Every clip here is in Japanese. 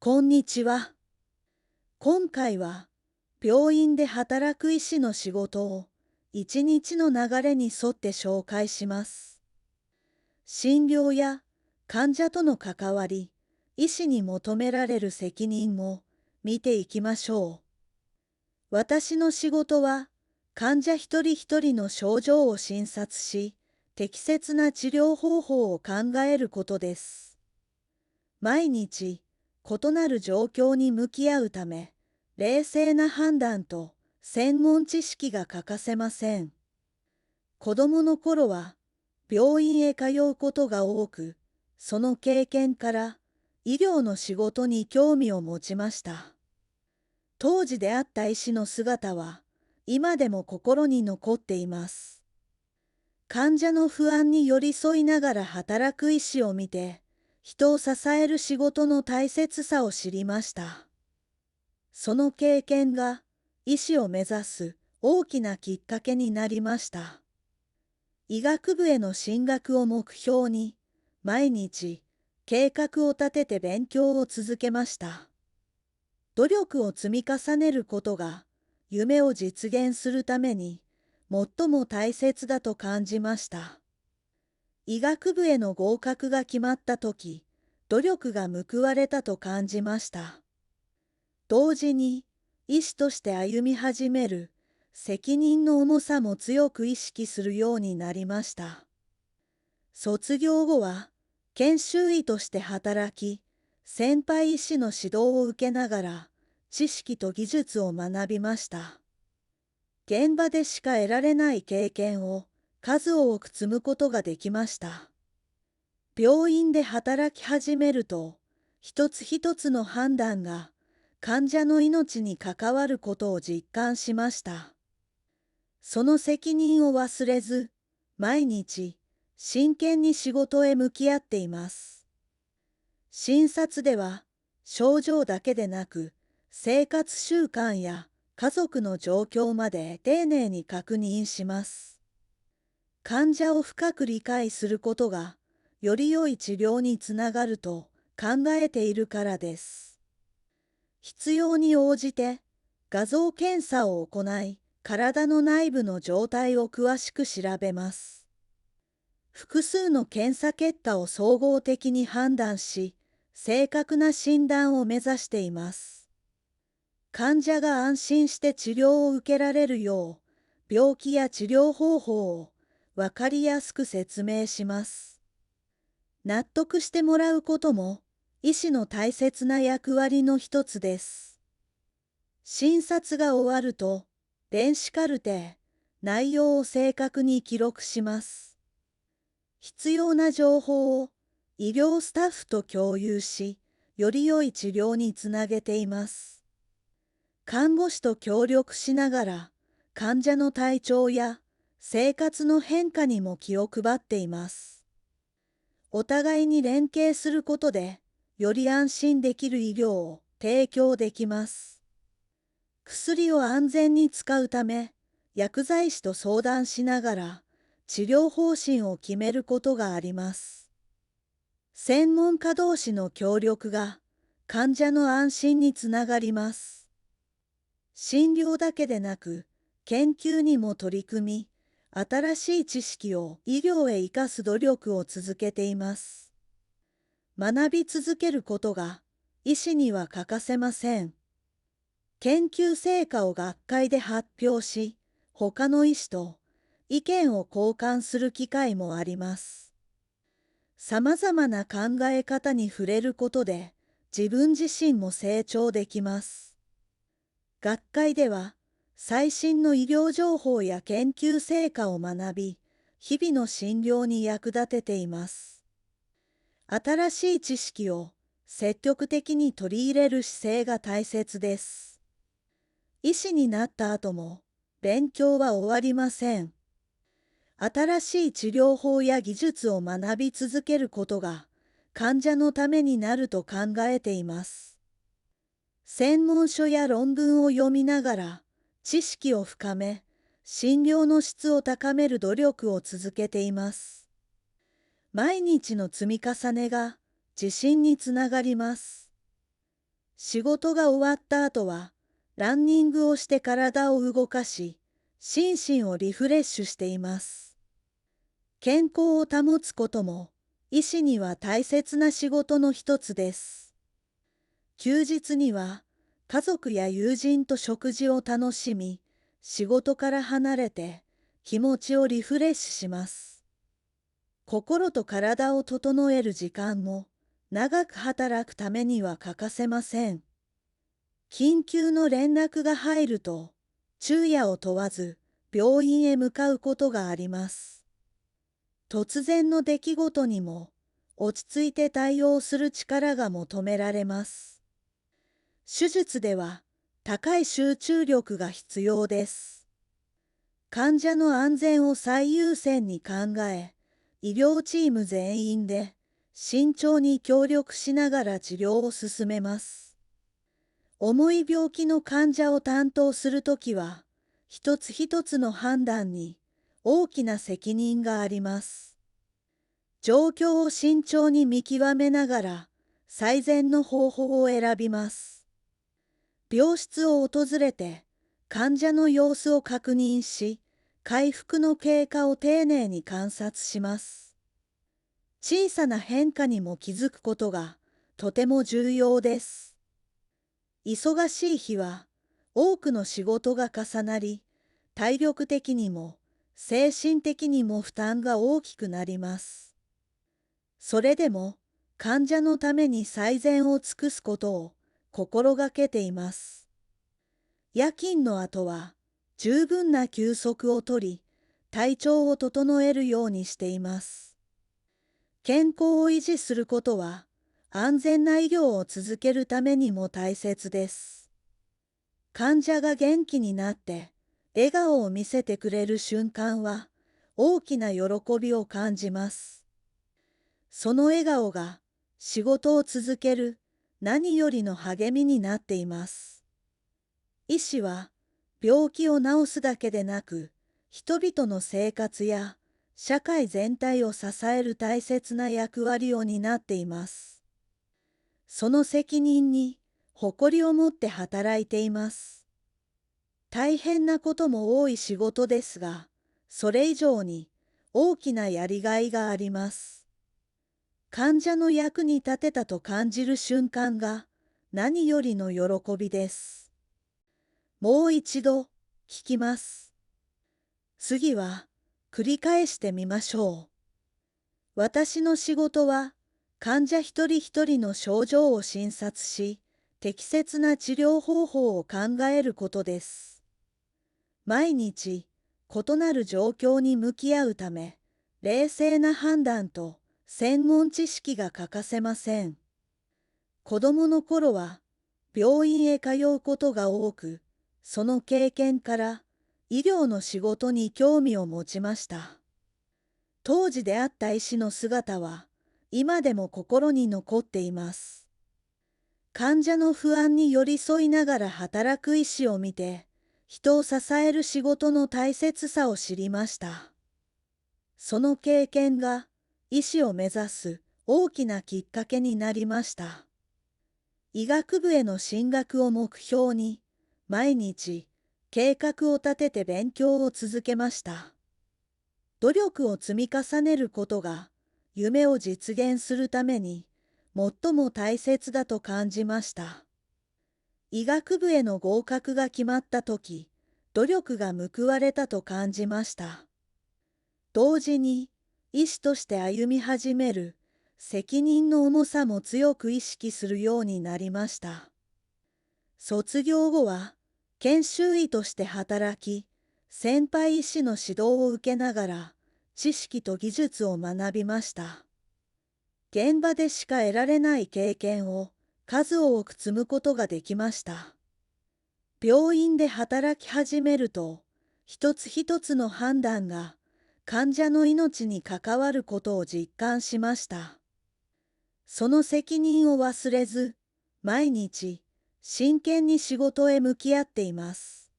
こんにちは。今回は病院で働く医師の仕事を一日の流れに沿って紹介します。診療や患者との関わり、医師に求められる責任も見ていきましょう。私の仕事は患者一人一人の症状を診察し、適切な治療方法を考えることです。毎日異なる状況に向き合うため、冷静な判断と専門知識が欠かせません。子供の頃は病院へ通うことが多く、その経験から医療の仕事に興味を持ちました。当時出会った医師の姿は今でも心に残っています。患者の不安に寄り添いながら働く医師を見て、人を支える仕事の大切さを知りました。その経験が医師を目指す大きなきっかけになりました。医学部への進学を目標に、毎日計画を立てて勉強を続けました。努力を積み重ねることが夢を実現するために最も大切だと感じました。医学部への合格が決まったとき、努力が報われたと感じました。同時に、医師として歩み始める責任の重さも強く意識するようになりました。卒業後は、研修医として働き、先輩医師の指導を受けながら、知識と技術を学びました。現場でしか得られない経験を数多く積むことができました。病院で働き始めると、一つ一つの判断が患者の命に関わることを実感しました。その責任を忘れず、毎日真剣に仕事へ向き合っています。診察では症状だけでなく、生活習慣や家族の状況まで丁寧に確認します。患者を深く理解することが、より良い治療につながると考えているからです。必要に応じて画像検査を行い、体の内部の状態を詳しく調べます。複数の検査結果を総合的に判断し、正確な診断を目指しています。患者が安心して治療を受けられるよう、病気や治療方法を分かりやすく説明します。納得してもらうことも医師の大切な役割の一つです。診察が終わると、電子カルテ、内容を正確に記録します。必要な情報を医療スタッフと共有し、より良い治療につなげています。看護師と協力しながら、患者の体調や生活の変化にも気を配っています。お互いに連携することで、より安心できる医療を提供できます。薬を安全に使うため、薬剤師と相談しながら、治療方針を決めることがあります。専門家同士の協力が患者の安心につながります。診療だけでなく、研究にも取り組み、新しい知識を医療へ生かす努力を続けています。学び続けることが医師には欠かせません。研究成果を学会で発表し、他の医師と意見を交換する機会もあります。さまざまな考え方に触れることで自分自身も成長できます。学会では最新の医療情報や研究成果を学び、日々の診療に役立てています。新しい知識を積極的に取り入れる姿勢が大切です。医師になった後も勉強は終わりません。新しい治療法や技術を学び続けることが患者のためになると考えています。専門書や論文を読みながら知識を深め、診療の質を高める努力を続けています。毎日の積み重ねが自信につながります。仕事が終わった後は、ランニングをして体を動かし、心身をリフレッシュしています。健康を保つことも、医師には大切な仕事の一つです。休日には、家族や友人と食事を楽しみ、仕事から離れて気持ちをリフレッシュします。心と体を整える時間も、長く働くためには欠かせません。緊急の連絡が入ると、昼夜を問わず病院へ向かうことがあります。突然の出来事にも落ち着いて対応する力が求められます。手術では高い集中力が必要です。患者の安全を最優先に考え、医療チーム全員で慎重に協力しながら治療を進めます。重い病気の患者を担当するときは、一つ一つの判断に大きな責任があります。状況を慎重に見極めながら、最善の方法を選びます。病室を訪れて、患者の様子を確認し、回復の経過を丁寧に観察します。小さな変化にも気づくことがとても重要です。忙しい日は多くの仕事が重なり、体力的にも精神的にも負担が大きくなります。それでも患者のために最善を尽くすことを心がけています。夜勤の後は十分な休息をとり、体調を整えるようにしています。健康を維持することは安全な医療を続けるためにも大切です。患者が元気になって笑顔を見せてくれる瞬間は大きな喜びを感じます。その笑顔が仕事を続ける何よりの励みになっています。医師は病気を治すだけでなく、人々の生活や社会全体を支える大切な役割を担っています。その責任に誇りを持って働いています。大変なことも多い仕事ですが、それ以上に大きなやりがいがあります。患者の役に立てたと感じる瞬間が何よりの喜びです。もう一度聞きます。次は繰り返してみましょう。私の仕事は患者一人一人の症状を診察し、適切な治療方法を考えることです。毎日異なる状況に向き合うため、冷静な判断と専門知識が欠かせません。子供の頃は病院へ通うことが多く、その経験から医療の仕事に興味を持ちました。当時出会った医師の姿は今でも心に残っています。患者の不安に寄り添いながら働く医師を見て、人を支える仕事の大切さを知りました。その経験が医師を目指す大きなきっかけになりました。医学部への進学を目標に、毎日計画を立てて勉強を続けました。努力を積み重ねることが夢を実現するために最も大切だと感じました。医学部への合格が決まったとき、努力が報われたと感じました。同時に医師として歩み始める責任の重さも強く意識するようになりました。卒業後は研修医として働き、先輩医師の指導を受けながら知識と技術を学びました。現場でしか得られない経験を数多く積むことができました。病院で働き始めると、一つ一つの判断が患者の命に関わることを実感しました。その責任を忘れず、毎日真剣に仕事へ向き合っています。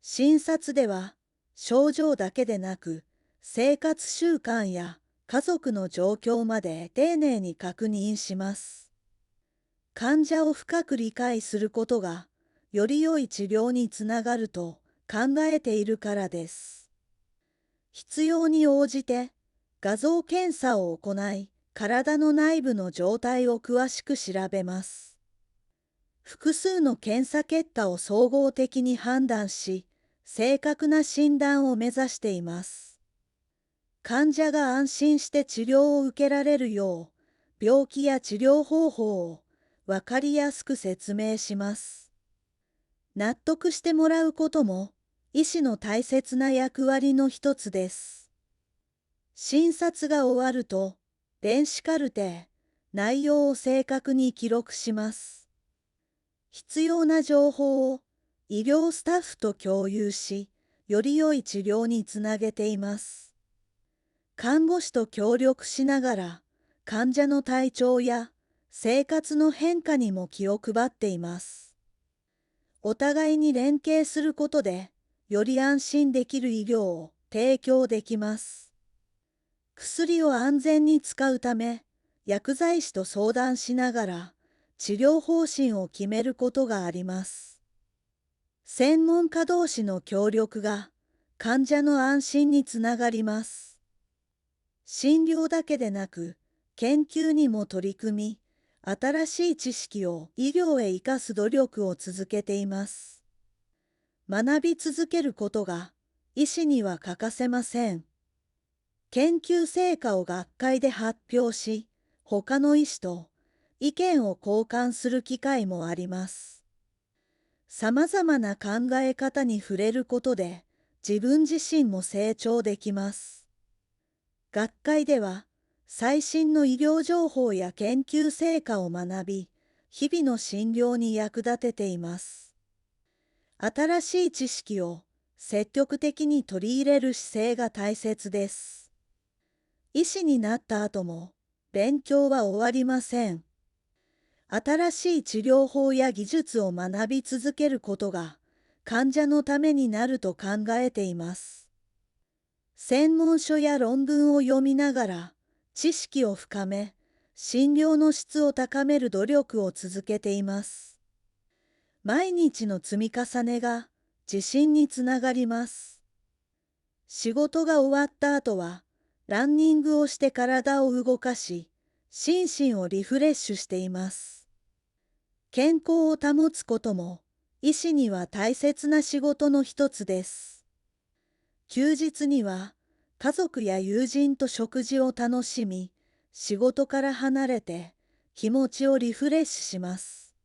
診察では症状だけでなく、生活習慣や家族の状況まで丁寧に確認します。患者を深く理解することが、より良い治療につながると考えているからです。必要に応じて画像検査を行い、体の内部の状態を詳しく調べます。複数の検査結果を総合的に判断し、正確な診断を目指しています。患者が安心して治療を受けられるよう、病気や治療方法を分かりやすく説明します。納得してもらうことも、医師の大切な役割の一つです。診察が終わると、電子カルテ、内容を正確に記録します。必要な情報を医療スタッフと共有し、より良い治療につなげています。看護師と協力しながら、患者の体調や生活の変化にも気を配っています。お互いに連携することで、より安心できる医療を提供できます。薬を安全に使うため、薬剤師と相談しながら治療方針を決めることがあります。専門家同士の協力が患者の安心につながります。診療だけでなく、研究にも取り組み、新しい知識を医療へ生かす努力を続けています。学び続けることが医師には欠かせません。研究成果を学会で発表し、他の医師と意見を交換する機会もあります。さまざまな考え方に触れることで、自分自身も成長できます。学会では、最新の医療情報や研究成果を学び、日々の診療に役立てています。新しい知識を積極的に取り入れる姿勢が大切です。医師になった後も勉強は終わりません。新しい治療法や技術を学び続けることが患者のためになると考えています。専門書や論文を読みながら知識を深め、診療の質を高める努力を続けています。毎日の積み重ねが自信につながります。仕事が終わった後は、ランニングをして体を動かし、心身をリフレッシュしています。健康を保つことも、医師には大切な仕事の一つです。休日には、家族や友人と食事を楽しみ、仕事から離れて気持ちをリフレッシュします。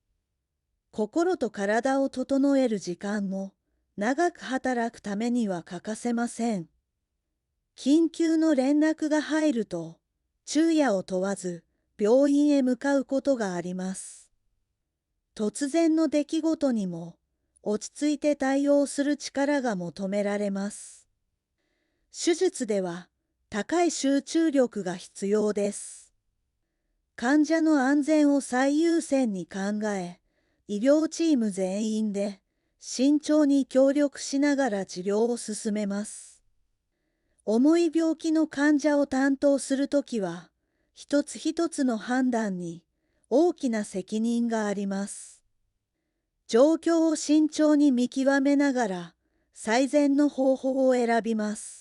心と体を整える時間も、長く働くためには欠かせません。緊急の連絡が入ると、昼夜を問わず病院へ向かうことがあります。突然の出来事にも落ち着いて対応する力が求められます。手術では高い集中力が必要です。患者の安全を最優先に考え、医療チーム全員で慎重に協力しながら治療を進めます。重い病気の患者を担当するときは、一つ一つの判断に大きな責任があります。状況を慎重に見極めながら、最善の方法を選びます。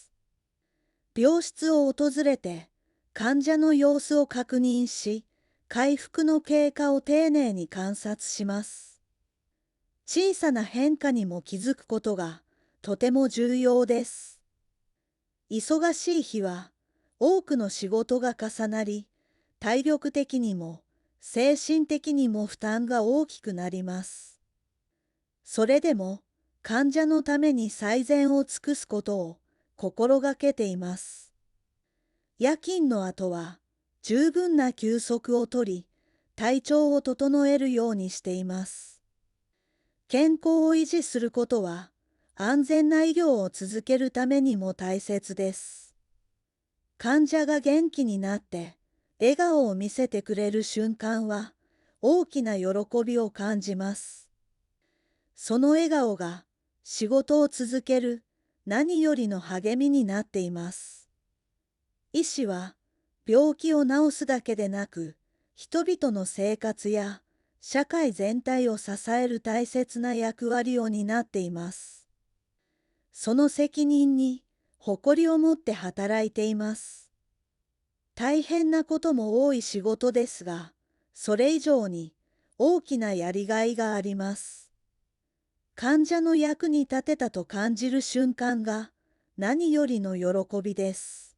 病室を訪れて、患者の様子を確認し、回復の経過を丁寧に観察します。小さな変化にも気づくことがとても重要です。忙しい日は多くの仕事が重なり、体力的にも精神的にも負担が大きくなります。それでも患者のために最善を尽くすことを心がけています。夜勤の後は十分な休息をとり、体調を整えるようにしています。健康を維持することは安全な医療を続けるためにも大切です。患者が元気になって笑顔を見せてくれる瞬間は大きな喜びを感じます。その笑顔が仕事を続ける何よりの励みになっています。医師は病気を治すだけでなく、人々の生活や社会全体を支える大切な役割を担っています。その責任に誇りを持って働いています。大変なことも多い仕事ですが、それ以上に大きなやりがいがあります。患者の役に立てたと感じる瞬間が何よりの喜びです。